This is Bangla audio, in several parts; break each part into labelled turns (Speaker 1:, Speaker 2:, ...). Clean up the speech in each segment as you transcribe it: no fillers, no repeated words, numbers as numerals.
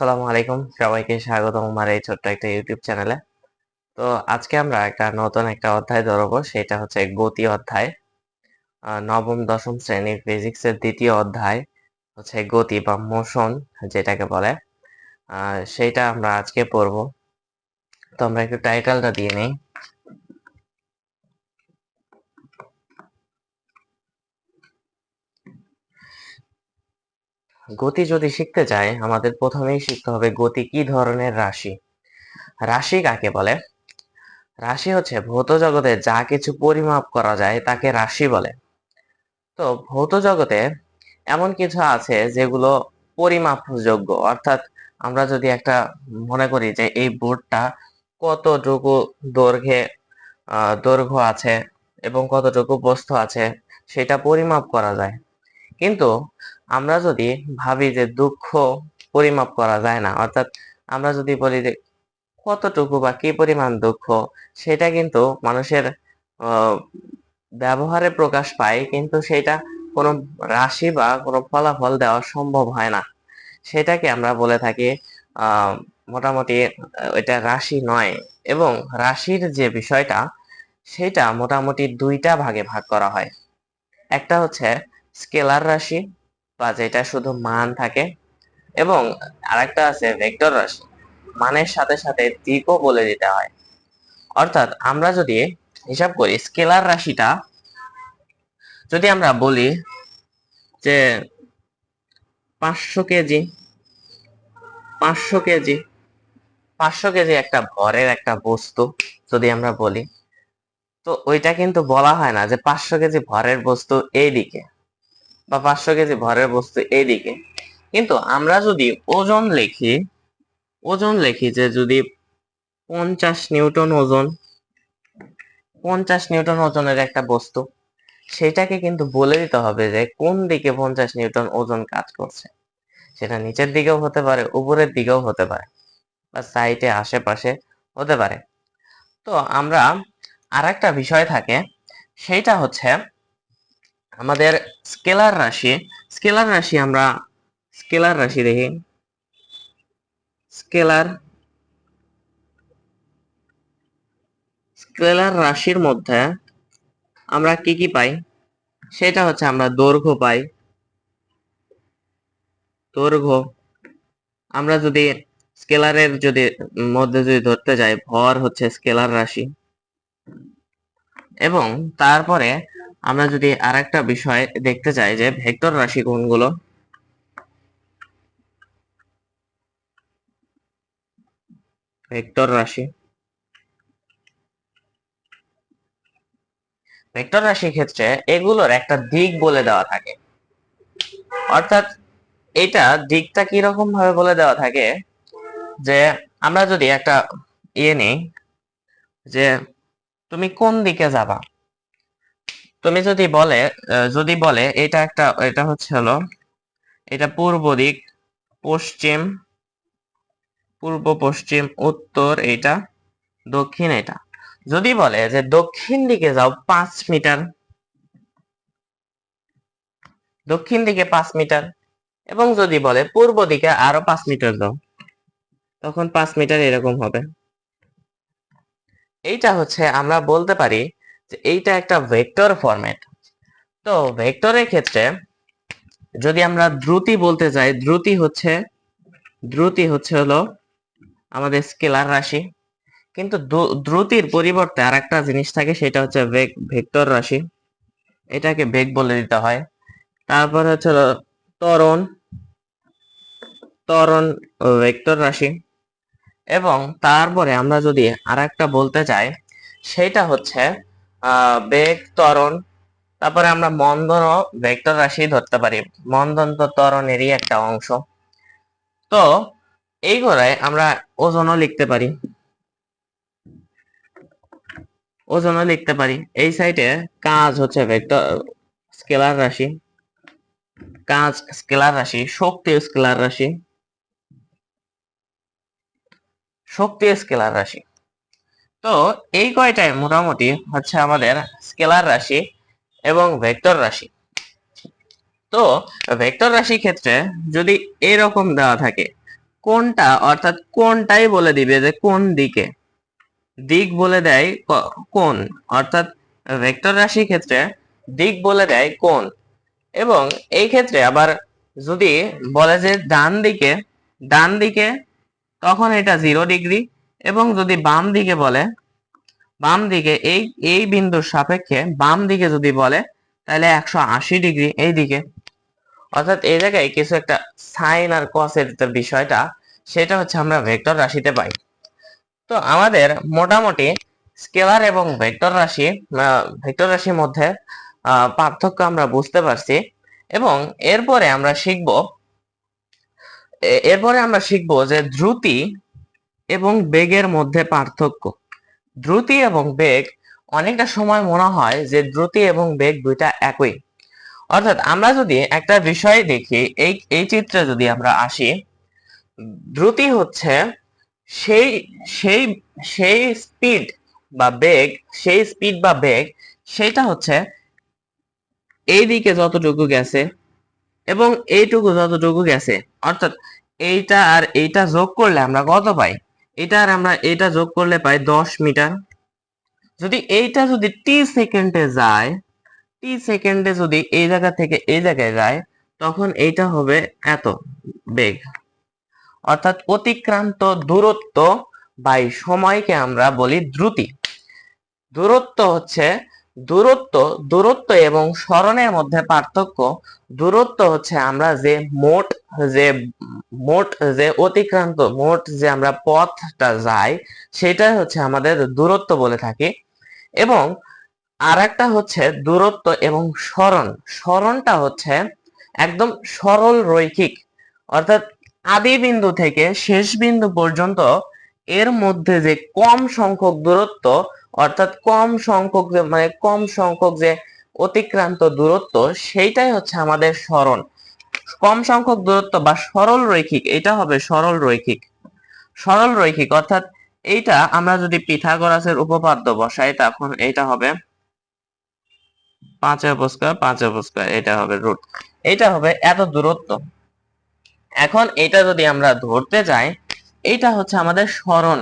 Speaker 1: আসসালামু আলাইকুম, সবাইকে স্বাগতম আমার এই ছোট্ট একটা ইউটিউব চ্যানেলে। তো আজকে আমরা নতুন একটা অধ্যায় ধরবো, সেটা হচ্ছে গতি অধ্যায়। নবম দশম শ্রেণীর ফিজিক্সের দ্বিতীয় অধ্যায় হচ্ছে গতি বা মোশন যেটাকে বলে। সেইটা আমরা আজকে পড়বো। তো আমরা একটু টাইটেলটা দিয়ে নিই। গতি যদি শিখতে চাই, আমাদের প্রথমেই শিখতে হবে গতি কি ধরনের রাশি। রাশি কাকে বলে? রাশি হচ্ছে ভৌত জগতে যা কিছু পরিমাপ করা যায় তাকে রাশি বলে। তো ভৌত জগতে এমন কিছু আছে যেগুলো পরিমাপযোগ্য, অর্থাৎ আমরা যদি একটা মনে করি যে এই বোর্ডটা কতটুকু দৈর্ঘ্যে দৈর্ঘ্য আছে এবং কতটুকু প্রস্থ আছে সেটা পরিমাপ করা যায়। কিন্তু আমরা যদি ভাবি যে দুঃখ পরিমাপ করা যায় না, অর্থাৎ আমরা যদি বলি যে কতটুকু বা কি পরিমাণ দুঃখ, সেটা কিন্তু মানুষের আহ ব্যবহারে প্রকাশ পায়, কিন্তু সেটা কোনো রাশি বা কোনো ফলাফল দেওয়া সম্ভব হয় না। সেটাকে আমরা বলে থাকি আহ মোটামুটি এটা রাশি নয়। এবং রাশির যে বিষয়টা, সেটা মোটামুটি দুইটা ভাগে ভাগ করা হয়। একটা হচ্ছে স্কেলার রাশি বা যেটা শুধু মান থাকে, এবং আরেকটা আছে ভেক্টর রাশি, মানের সাথে সাথে দিকও বলে দিতে হয়। অর্থাৎ আমরা যদি হিসাব করি স্কেলার রাশিটা, যদি আমরা বলি যে 500 কেজি, 500 কেজি, 500 কেজি একটা ভরের একটা বস্তু যদি আমরা বলি, তো ওইটা কিন্তু বলা হয় না যে 500 কেজি ভরের বস্তু এইদিকে বা 500 কেজি ভরের বস্তু এইদিকে। কিন্তু আমরা যদি ওজন লিখি, যে যদি 50 নিউটন ওজন, 50 নিউটন ওজনের একটা বস্তু, সেটাকে কিন্তু বলে দিতে হবে যে কোন দিকে 50 নিউটন ওজন কাজ করছে। সেটা নিচের দিকেও হতে পারে, উপরের দিকেও হতে পারে, বা সাইডে আশেপাশে হতে পারে। তো আমরা আর একটা বিষয় থাকে, সেইটা হচ্ছে আমাদের স্কেলার রাশি। স্কেলার রাশি আমরা স্কেলার রাশি দেখি। স্কেলার স্কেলার রাশির মধ্যে আমরা কি কি পাই, সেটা হচ্ছে আমরা দৈর্ঘ্য পাই। দৈর্ঘ্য আমরা যদি স্কেলারের যদি মধ্যে যদি ধরতে যাই, ভর হচ্ছে স্কেলার রাশি। এবং তারপরে আমরা যদি আরেকটা বিষয় দেখতে চাই যে ভেক্টর রাশি কোনগুলো। ভেক্টর রাশি, ভেক্টর রাশির ক্ষেত্রে এগুলোর একটা দিক বলে দেওয়া থাকে। অর্থাৎ এটা দিকটা কিরকম ভাবে বলে দেওয়া থাকে, যে আমরা যদি একটা নিই, যে তুমি কোন দিকে যাবা। তুমি যদি বলে এটা হচ্ছে হলো, এটা পূর্ব দিক, পশ্চিম, পূর্ব পশ্চিম, উত্তর এটা, দক্ষিণ এটা। যদি বলে যে দক্ষিণ দিকে যাও 5 মিটার, দক্ষিণ দিকে 5 মিটার, এবং যদি বলে পূর্ব দিকে আরো 5 মিটার যাও, তখন 5 মিটার এরকম হবে। এইটা হচ্ছে আমরা বলতে পারি যে এইটা একটা ভেক্টর ফরম্যাট। তো ভেক্টরের ক্ষেত্রে যদি আমরা দ্রুতি বলতে চাই, দ্রুতি হচ্ছে হলো আমাদের স্কেলার রাশি। কিন্তু দ্রুতির পরিবর্তে আর একটা জিনিস থাকে, সেটা হচ্ছে ভেক্টর রাশি। এটাকে বেগ বলে দিতে হয়। তারপর হচ্ছে হলো ত্বরণ, ত্বরণ ভেক্টর রাশি। এবং তারপরে আমরা যদি আরেকটা বলতে চাই, সেটা হচ্ছে বেগ, ত্বরণ। তারপরে আমরা মন্দনও ভেক্টর রাশি ধরতে পারি, মন্দন তো ত্বরণেরই একটা অংশ। তো এই ঘোড়ায় আমরা ওজনও লিখতে পারি, ওজনও লিখতে পারি। এই সাইডে কাজ হচ্ছে ভেক্টর স্কেলার রাশি, কাজ স্কেলার রাশি, শক্তি স্কেলার রাশি, শক্তি স্কেলার রাশি। তো এই কয়টাই মোটামুটি হচ্ছে আমাদের স্কেলার রাশি এবং ভেক্টর রাশি। তো ভেক্টর রাশির ক্ষেত্রে যদি এরকম দেওয়া থাকে, কোনটা, অর্থাৎ কোনটাই বলে দিবে যে কোন দিকে, দিক বলে দেয় কোন, অর্থাৎ ভেক্টর রাশির ক্ষেত্রে দিক বলে দেয় কোন। এবং এই ক্ষেত্রে আবার যদি বলে যে ডান দিকে, ডান দিকে, তখন এটা 0 ডিগ্রি। এবং যদি বাম দিকে বলে, বাম দিকে, এই এই বিন্দুর সাপেক্ষে বাম দিকে যদি বলে, তাহলে 180 ডিগ্রি এই দিকে। অর্থাৎ এই জায়গায় কিছু একটা সাইন আর কসের বিষয়টা, সেটা হচ্ছে আমরা ভেক্টর রাশিতে পাই। তো আমাদের মোটামুটি স্কেলার এবং ভেক্টর রাশির মধ্যে পার্থক্য আমরা বুঝতে পারছি। এবং এরপরে আমরা শিখব যে দ্রুতি এবং বেগের মধ্যে পার্থক্য। দ্রুতি এবং বেগ, অনেকটা সময় মনে হয় যে দ্রুতি এবং বেগ দুইটা একই। অর্থাৎ আমরা যদি একটা বিষয় দেখি, এই এই চিত্রে যদি আমরা আসি, দ্রুতি হচ্ছে সেই সেই সেই স্পিড বা বেগ, সেটা হচ্ছে এই দিকে যতটুকু গেছে এবং এইটুকু যতটুকু গেছে। অর্থাৎ এইটা আর এইটা যোগ করলে আমরা কত পাই? এটা আর আমরা এটা যোগ করলে পাই 10 মিটার। যদি এইটা যদি টি সেকেন্ডে যায়, টি সেকেন্ডে যদি এই জায়গা থেকে এই জায়গায় যায়, তখন এইটা হবে এত বেগ। অর্থাৎ অতিক্রান্ত দূরত্ব বাই সময়কে আমরা বলি দ্রুতি। দূরত্ব হচ্ছে দূরত্ব দূরত্ব এবং সরণের মধ্যে পার্থক্য। দূরত্ব হচ্ছে আমরা যে যে মোট যে অতিক্রান্ত, যে আমরা পথটা যাই, সেটা হচ্ছে আমাদের দূরত্ব বলে থাকি। এবং আর একটা হচ্ছে দূরত্ব এবং সরণ। সরণটা হচ্ছে একদম সরল রৈখিক, অর্থাৎ আদি বিন্দু থেকে শেষ বিন্দু পর্যন্ত এর মধ্যে যে কম সংখ্যক দূরত্ব, অর্থাৎ কম সংখ্যক যে অতিক্রান্ত দূরত্ব, সেইটাই হচ্ছে আমাদের সরণ। কম সংখ্যক দূরত্ব বা সরল রৈখিক, এটা হবে সরল রৈখিক। সরল রৈখিক অর্থাৎ এইটা আমরা যদি পিথাগোরাসের উপপাদ্য বসাই, তখন এইটা হবে 5 এটা হবে রুট, এটা হবে এত দূরত্ব। এখন এটা যদি আমরা ধরতে যাই, এটা হচ্ছে আমাদের সরণ,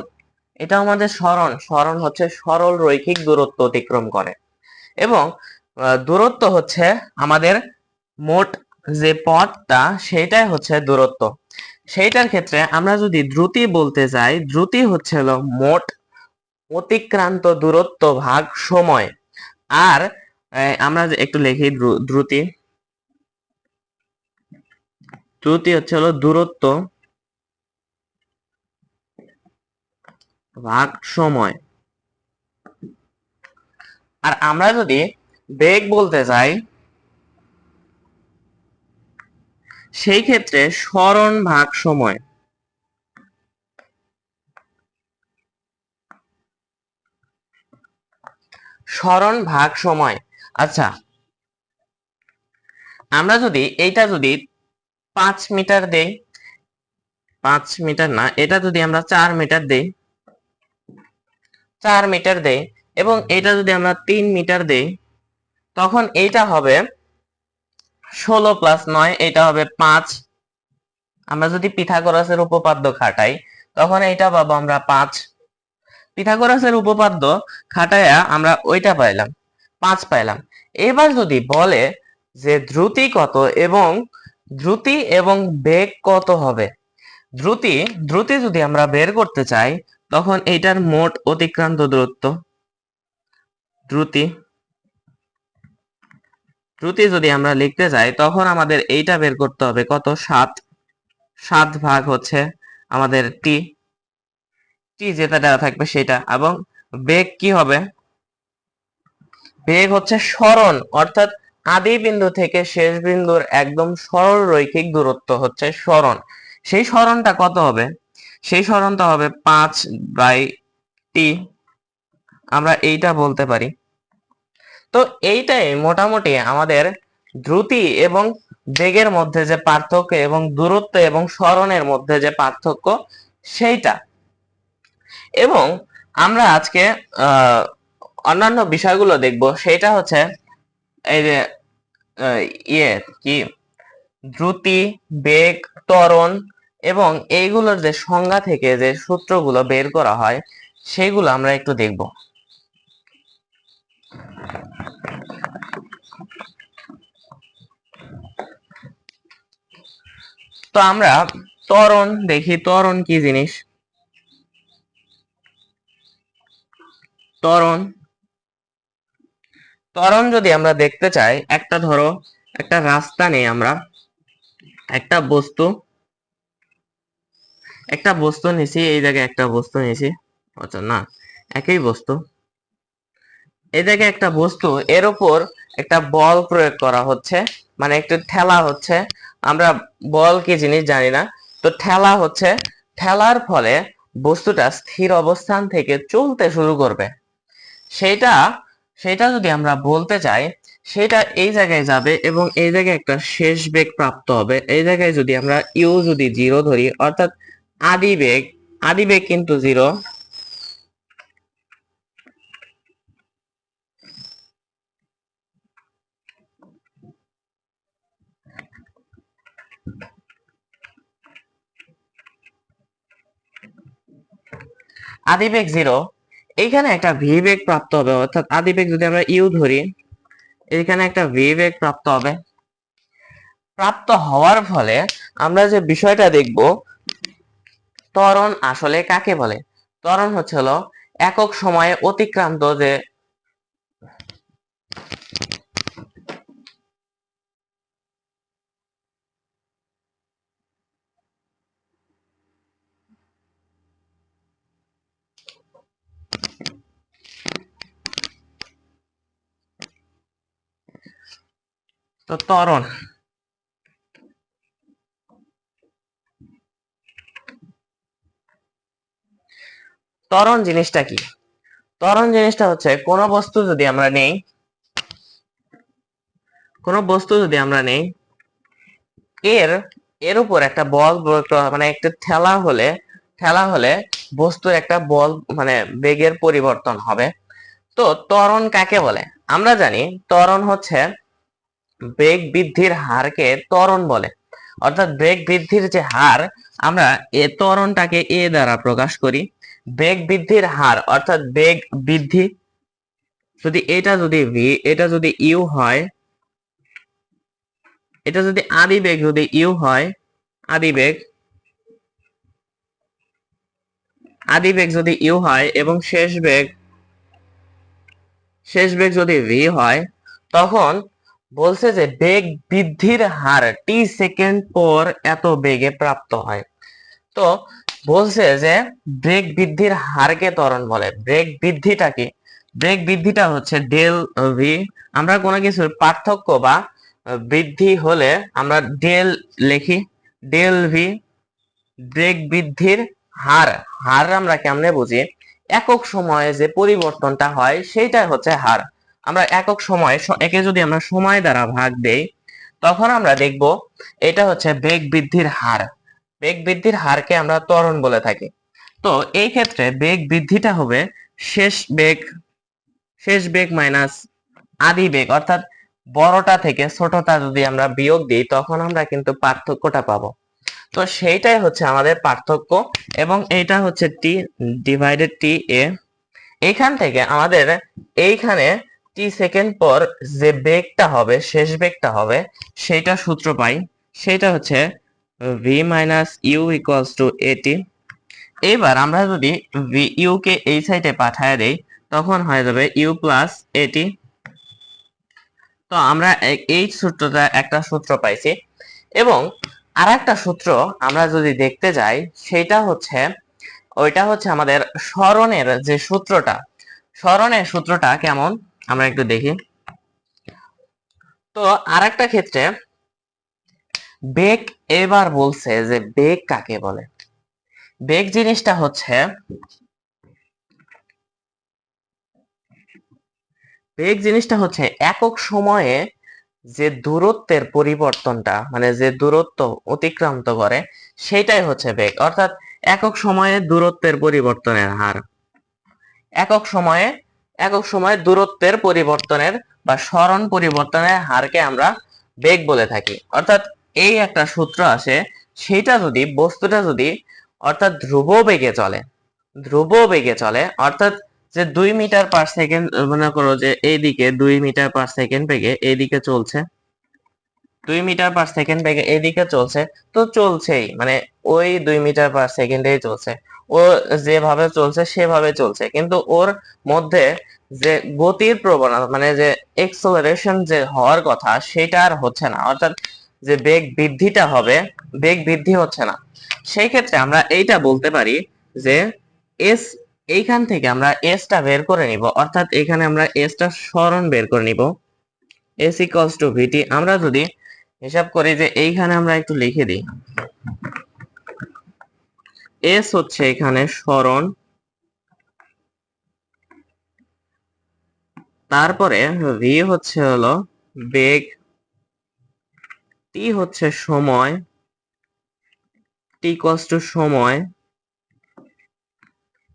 Speaker 1: এটা আমাদের সরণ। সরণ হচ্ছে সরল রৈখিক দূরত্ব অতিক্রম করে। এবং দূরত্ব হচ্ছে আমাদের মোট যে পথটা, সেটাই হচ্ছে দূরত্ব। সেইটার ক্ষেত্রে আমরা যদি দ্রুতি বলতে যাই, দ্রুতি হচ্ছে হলো মোট অতিক্রান্ত দূরত্ব ভাগ সময়। আর আমরা একটু লিখি দ্রুতি, দ্রুতি হচ্ছে হলো দূরত্ব ভাগ সময়। আর আমরা যদি বেগ বলতে যাই, সেই ক্ষেত্রে সরণ ভাগ সময়। সরণ ভাগ সময়। আচ্ছা, আমরা যদি এইটা যদি 5 মিটার দেই, 5 মিটার না, এটা যদি আমরা 4 মিটার দেই, 4 মিটার দেই, এবং এটা যদি আমরা 3 মিটার দেই, তখন এইটা হবে 16 + 9, এটা হবে 5। আমরা যদি পিথাগোরাসের উপপাদ্য খাটাই, তখন এইটা পাবো আমরা 5। পিথাগোরাসের উপপাদ্য খাটাইয়া আমরা ওইটা পাইলাম, 5 পাইলাম। এবার যদি বলে যে দ্রুতি এবং বেগ কত হবে, দ্রুতি দ্রুতি যদি আমরা বের করতে চাই, তখন এইটার মোট অতিক্রান্ত দূরত্ব, দ্রুতি দ্রুতি যদি আমরা লিখতে যাই, তখন আমাদের এইটা বের করতে হবে কত, 7। 7 ভাগ হচ্ছে আমাদের টি, টি যেটা দেওয়া থাকবে সেটা। এবং বেগ কি হবে? বেগ হচ্ছে সরণ, অর্থাৎ আদি বিন্দু থেকে শেষ বিন্দুর একদম সরল রৈখিক দূরত্ব হচ্ছে সরণ। সেই সরণটা কত হবে? সেই সরণটা হবে 5/t, আমরা এইটা বলতে পারি। তো এইটাই মোটামুটি আমাদের দ্রুতি এবং বেগের মধ্যে যে পার্থক্য, এবং দূরত্ব এবং সরণের মধ্যে যে পার্থক্য, সেইটা। এবং আমরা আজকে অন্যান্য বিষয়গুলো দেখব, সেটা হচ্ছে এই যে ইয়ে কি দ্রুতি, বেগ, ত্বরণ, এবং এইগুলোর যে সংজ্ঞা থেকে যে সূত্রগুলো বের করা হয় সেগুলো আমরা একটু দেখব। তো আমরা ত্বরণ দেখি, ত্বরণ কি জিনিস। ত্বরণ ত্বরণ যদি আমরা দেখতে চাই, একটা ধরো একটা রাস্তা নেই, আমরা একটা বস্তু নিছি, এই জায়গায় একটা বস্তু নিছি, আচ্ছা না একই বস্তু, এই জায়গায় একটা বস্তু, এর উপর একটা বল প্রয়োগ করা হচ্ছে, মানে একটু ঠেলা হচ্ছে। আমরা বল কি জিনিস জানি না, তো ঠেলা হচ্ছে, ঠেলার ফলে বস্তুটা স্থির অবস্থান থেকে চলতে শুরু করবে। সেটা সেটা যদি আমরা বলতে চাই, সেটা এই জায়গায় যাবে এবং এই জায়গায় একটা শেষ বেগ প্রাপ্ত হবে। এই জায়গায় যদি আমরা ইউ যদি জিরো ধরি, অর্থাৎ আদি বেগ কিন্তু জিরো, আদিবেগ জিরো, এইখানে একটা ভি বেগ প্রাপ্ত হবে, অর্থাৎ আদিবেগ যদি আমরা ইউ ধরি, এইখানে একটা ভি বেগ প্রাপ্ত হবে। প্রাপ্ত হওয়ার ফলে আমরা যে বিষয়টা দেখব, ত্বরণ আসলে কাকে বলে। ত্বরণ হচ্ছে হলো একক সময়ে অতিক্রান্ত যে তো ত্বরণ জিনিসটা কি? ত্বরণ জিনিসটা হচ্ছে কোনো বস্তু যদি আমরা নেই, এর এর উপর একটা বল প্রয়োগ করা, মানে একটা ঠেলা হলে বস্তুর একটা বল মানে বেগের পরিবর্তন হবে। তো ত্বরণ কাকে বলে? আমরা জানি ত্বরণ হচ্ছে বেগ বৃদ্ধির হারকে ত্বরণ বলে। অর্থাৎ বেগ বৃদ্ধির যে হার, আমরা এ ত্বরণটাকে এ দ্বারা প্রকাশ করি। বেগ বৃদ্ধির হার অর্থাৎ বেগ বৃদ্ধি, যদি ভি, এটা যদি ইউ হয়, এটা যদি আদিবেগ যদি ইউ হয়, আদিবেগ আদিবেগ যদি ইউ হয় এবং শেষ বেগ যদি ভি হয়, তখন বলছে যে বেগ বৃদ্ধির হার টি সেকেন্ড পর এত বেগে প্রাপ্ত হয়। তো বলছে যে বেগ বৃদ্ধির হারকে ত্বরণ বলে। বেগ বৃদ্ধিটা হচ্ছে ডেল ভি। আমরা কোনো কিছুর পার্থক্য বা বৃদ্ধি হলে আমরা ডেল লিখি, ডেল ভি। বেগ বৃদ্ধির হার, আমরা কেমনে বুঝি? একক সময়ে যে পরিবর্তনটা হয় সেইটাই হচ্ছে হার। আমরা একক সময় একে যদি আমরা সময় দ্বারা ভাগ দেই, তখন আমরা দেখব এটা হচ্ছে বেগ বৃদ্ধির হার। বেগ বৃদ্ধির হারকে আমরা ত্বরণ বলে থাকি। তো এই ক্ষেত্রে বেগ বৃদ্ধিটা হবে শেষ বেগ মাইনাস আদি বেগ, অর্থাৎ বড়টা থেকে ছোটটা যদি আমরা বিয়োগ দিই, তখন আমরা কিন্তু পার্থক্যটা পাবো। তো সেইটাই হচ্ছে আমাদের পার্থক্য, এবং এইটা হচ্ছে টি ডিভাইডেড টি এ। এইখান থেকে আমাদের এইখানে টি সেকেন্ড পর যে বেগটা হবে, শেষ বেগটা হবে, সেইটা সূত্র পাই। সেটা হচ্ছে v minus u equals to at. এবার আমরা যদি ইউ কে এই সাইডে পাঠায় দেই, তখন হয়ে যাবে ইউ প্লাস এটি। তো আমরা এই সূত্রটা একটা সূত্র পাইছি, এবং আর একটা সূত্র আমরা যদি দেখতে যাই, ওইটা হচ্ছে আমাদের সরণের যে সূত্রটা কেমন আমরা একটু দেখি। তো আর একটা ক্ষেত্রে বেগ, এবার বলছে যে বেগ কাকে বলে। বেগ জিনিসটা হচ্ছে একক সময়ে যে দূরত্বের পরিবর্তনটা, মানে যে দূরত্ব অতিক্রান্ত করে, সেটাই হচ্ছে বেগ। অর্থাৎ একক সময়ে দূরত্বের পরিবর্তনের হার, একক সময়ে দূরত্বের পরিবর্তনের বা সরণ পরিবর্তনের হারকে আমরা বেগ বলে থাকি। অর্থাৎ এই একটা সূত্র আছে, সেটা যদি বস্তুটা যদি অর্থাৎ ধ্রুব বেগে চলে অর্থাৎ যে 2 মিটার/সেকেন্ড, মনে করো যে এইদিকে 2 মিটার/সেকেন্ড বেগে এইদিকে চলছে, 2 মিটার/সেকেন্ড বেগে এইদিকে চলছে, তো চলছেই, মানে ওই 2 মিটার/সেকেন্ডেই চলছে, ও যেভাবে চলছে সেভাবে চলছে, কিন্তু ওর মধ্যে যে গতির প্রবণতা মানে যে এক্সেলারেশন যে হওয়ার কথা সেটা আর হচ্ছে না, অর্থাৎ যে বেগ বৃদ্ধি হচ্ছে না। সেই ক্ষেত্রে আমরা এইটা বলতে পারি যে এস, এইখান থেকে আমরা এসটা বের করে নিব, অর্থাৎ এখানে আমরা এসটা সরণ বের করে নিব, এস ইকুয়ালস টু ভিটি। আমরা যদি হিসাব করি যে এইখানে আমরা একটু লিখে দিই, এস হচ্ছে এখানে সরণ, তারপরে ভি হচ্ছে হলো বেগ, টি হচ্ছে সময়, টি কষ্ট সময়,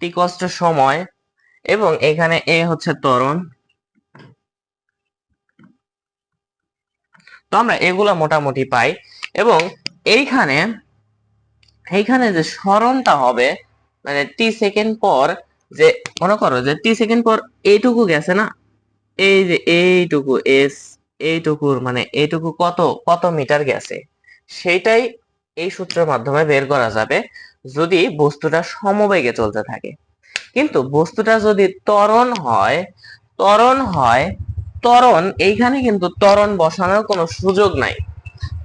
Speaker 1: টি কষ্ট সময়, এবং এখানে এ হচ্ছে ত্বরণ। তো আমরা এগুলা মোটামুটি পাই, এবং এইখানে এইখানে যে সরণটা হবে মানে টি সেকেন্ড পর, যে মনে করো যে টি সেকেন্ড পর এইটুকু গেছে না, এই যে এইটুকু এস, এইটুকুর মানে এইটুকু কত কত মিটার গেছে, সেটাই এই সূত্রের মাধ্যমে বের করা যাবে যদি বস্তুটা সমবেগে চলতে থাকে। কিন্তু বস্তুটা যদি ত্বরণ হয়, এইখানে কিন্তু ত্বরণ বসানোর কোনো সুযোগ নাই।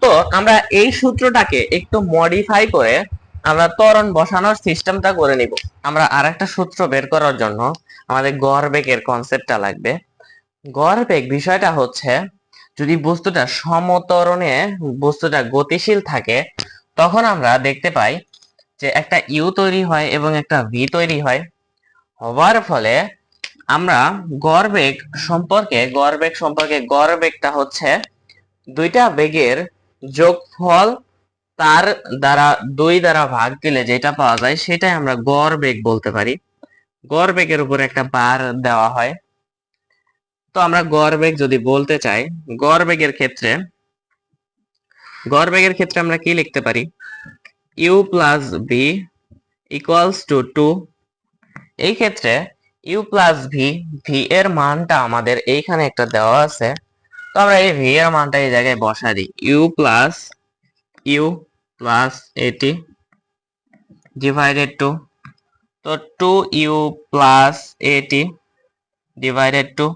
Speaker 1: তো আমরা এই সূত্রটাকে একটু মডিফাই করে আমরা ত্বরণ বসানোর সিস্টেমটা করে নিব। আমরা আরেকটা সূত্র বের করার জন্য আমাদের গড়বেগের কনসেপ্টটা লাগবে। গড়বেগ বিষয়টা হচ্ছে, যদি বস্তুটা সমত্বরণে বস্তুটা গতিশীল থাকে, তখন আমরা দেখতে পাই যে একটা ইউ তৈরি হয় এবং একটা ভি তৈরি হয়। হওয়ার ফলে আমরা গড়বেগটা হচ্ছে দুইটা বেগের যোগফল, তার দ্বারা 2 দ্বারা ভাগ দিলে যেটা পাওয়া যায় সেটাই আমরা গড়বেগ বলতে পারি। গড়বেগের উপর একটা বার দেওয়া হয়। তো আমরা গড়বেগ যদি বলতে চাই, গড়বেগের ক্ষেত্রে আমরা কি লিখতে পারি, u plus v equals to 2। এই ক্ষেত্রে ইউ প্লাস ভি এর মানটা আমাদের এইখানে একটা দেওয়া আছে, তো আমরা এই ভি এর মানটা এই জায়গায় বসা দিই, ইউ প্লাস এটি ডিভাইডেড টু, তো 2u প্লাস এটি ডিভাইডেড টু।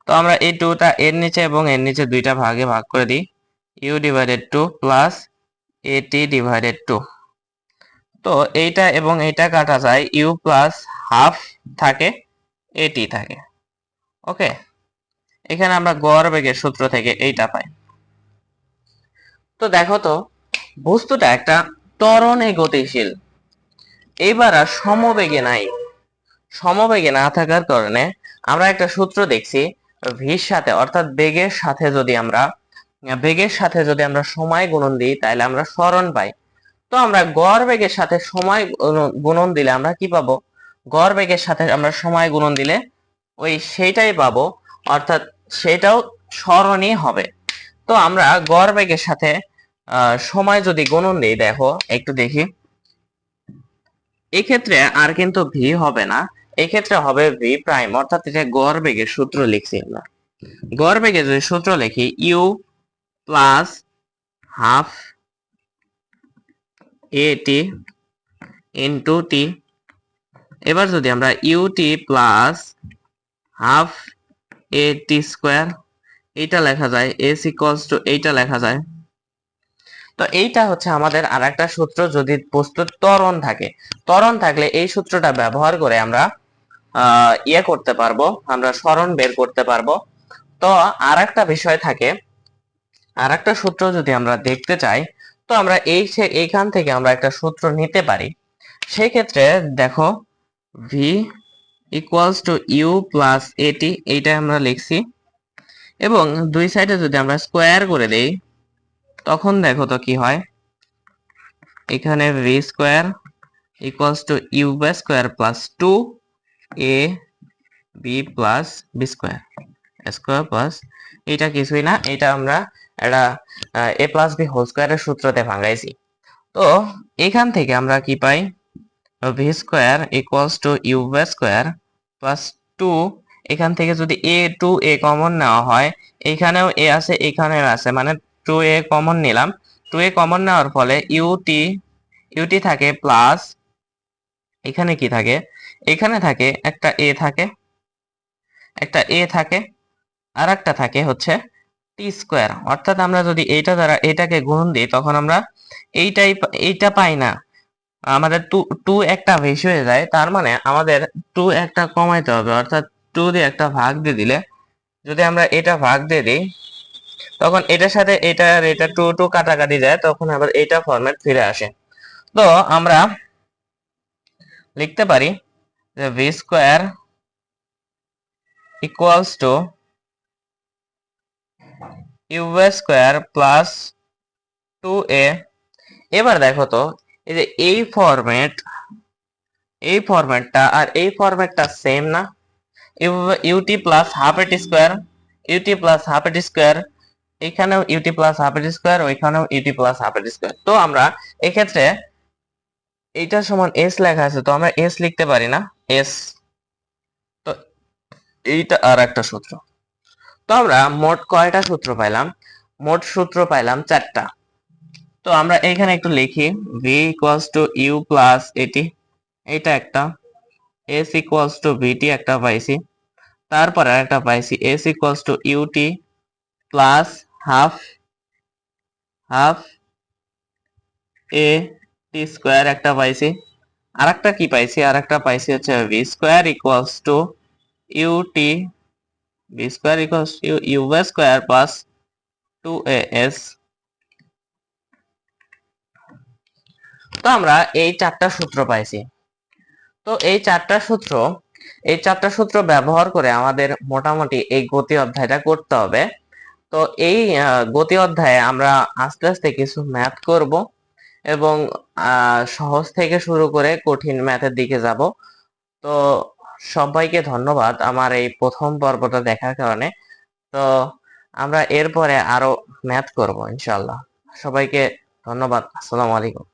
Speaker 1: তো আমরা এই 2টা এর নিচে এবং এর নিচে দুইটা ভাগে ভাগ করে দিই, u ডিভাইডেড টু প্লাস এটি ডিভাইডেড টু। তো এইটা এবং এইটা কাটা যায়, u প্লাস হাফ থাকে, এটি থাকে। ওকে, এখানে আমরা গড়বেগের সূত্র থেকে এইটা পাই। তো দেখো তো, বস্তুটা একটা ত্বরণে গতিশীল, এইবার আর সমবেগে না থাকার কারণে আমরা একটা সূত্র দেখছি, ভির সাথে অর্থাৎ বেগের সাথে যদি আমরা সময় গুণন দিই তাহলে আমরা সরণ পাই। তো আমরা গড় বেগের সাথে সময় গুণন দিলে আমরা কি পাবো, গড় বেগের সাথে আমরা সময় গুণন দিলে ওই সেইটাই পাবো, অর্থাৎ সেটাও সরণই হবে। তো আমরা গড় বেগের সাথে সময় যদি গুণন দিই, দেখো একটু দেখি, এক্ষেত্রে আর কিন্তু ভি হবে না, এক্ষেত্রে হবে ভি প্রাইম, অর্থাৎ এটা গড় বেগের সূত্র লিখছি আমরা। গড় বেগের যদি সূত্র লিখি, ইউ প্লাস হাফ এটি ইন্টু টি। এবার যদি আমরা ইউটি প্লাস হাফ এটি স্কোয়ার এইটা লেখা যায়, এস ইকুয়ালস টু এইটা লেখা যায়। তো এইটা হচ্ছে আমাদের আরেকটা সূত্র, যদি বস্তুর ত্বরণ থাকলে এই সূত্রটা ব্যবহার করে আমরা করতে পারবো, আমরা সরণ বের করতে পারবো। তো আরেকটা বিষয় থাকে, আরেকটা সূত্র যদি আমরা দেখতে চাই, তো আমরা এইখান থেকে আমরা একটা সূত্র নিতে পারি। সেই ক্ষেত্রে দেখো, v equals to u plus at, এইটা আমরা লিখছি, এবং দুই সাইডে যদি আমরা স্কোয়ার করে দেই তখন দেখো তো কি হয়, এখানে v square equals to u by square plus 2 a b plus b square plus, এটা কিছুই না, এটা আমরা একটা এ প্লাস বি হোল স্কোয়ারের সূত্রতে ভাঙাইছি। তো এখান থেকে আমরা কি পাই, V square equals to you square plus 2। এখান থেকে যদি a কমন নেওয়া হয়, এখানেও a আছে এখানেও আছে, মানে 2a কমন নিলাম। 2a কমন নেওয়ার ফলে ইউটি থাকে প্লাস, এখানে কি থাকে, এখানে থাকে একটা a থাকে আর একটা থাকে হচ্ছে টি স্কোয়ার। অর্থাৎ আমরা যদি এইটা দ্বারা এটাকে গুণন দিই তখন আমরা এইটা পাই না, আমাদের টু টু একটা বেশি হয়ে যায়। তার মানে আমাদের টু একটা কমাইতে হবে, অর্থাৎ টু দিয়ে একটা ভাগ দিয়ে দিলে, যদি আমরা এটা ভাগ দিয়ে দিই তখন এটার সাথে এটা আর এটা টু টু কাটাকাটি যায়, তখন আবার এটা ফরম্যাট ফিরে আসে। তো আমরা লিখতে পারি যে v square equals to you square plus 2a। এবার দেখো তো, এই যে এই ফরম্যাটটা আর এই ফরম্যাটটা সেম না? ইউটি প্লাস হাফ এটি স্কোয়ার, ইউটি প্লাস হাফ এটি স্কোয়ার, এখানেও ইউটি প্লাস হাফ এটি স্কোয়ার, ওইখানেও ইউটি প্লাস হাফ এটি স্কোয়ার। তো আমরা এক্ষেত্রে এইটা সমান এস লেখা আছে, তো আমরা এস লিখতে পারি না, এস। তো এইটা আর একটা সূত্র। তো আমরা মোট কয়টা সূত্র পাইলাম? মোট সূত্র পাইলাম 4টা। তো আমরা এখানে একটু লিখি, v equals to u plus at, এটা একটা। এস ইকুয়ালস টু ভিটি একটা পাইছি, তারপর আরেকটা পাইছি s equals to ut plus half half a t square একটা পাইছি। আরেকটা কি পাইছি, আরেকটা পাইছি হচ্ছে v square equals to ut, v square equals to you square plus 2as। তো আমরা এই 4টা সূত্র পাইছি। তো এই চারটা সূত্র ব্যবহার করে আমাদের মোটামুটি এই গতি অধ্যায়টা করতে হবে। তো এই গতি অধ্যায়ে আমরা আস্তে আস্তে কিছু ম্যাথ করব এবং সহজ থেকে শুরু করে কঠিন ম্যাথের দিকে যাব। তো সবাইকে ধন্যবাদ আমার এই প্রথম পর্বটা দেখার কারণে। তো আমরা এরপরে আরো ম্যাথ করব ইনশাআল্লাহ। সবাইকে ধন্যবাদ। আসসালামু আলাইকুম।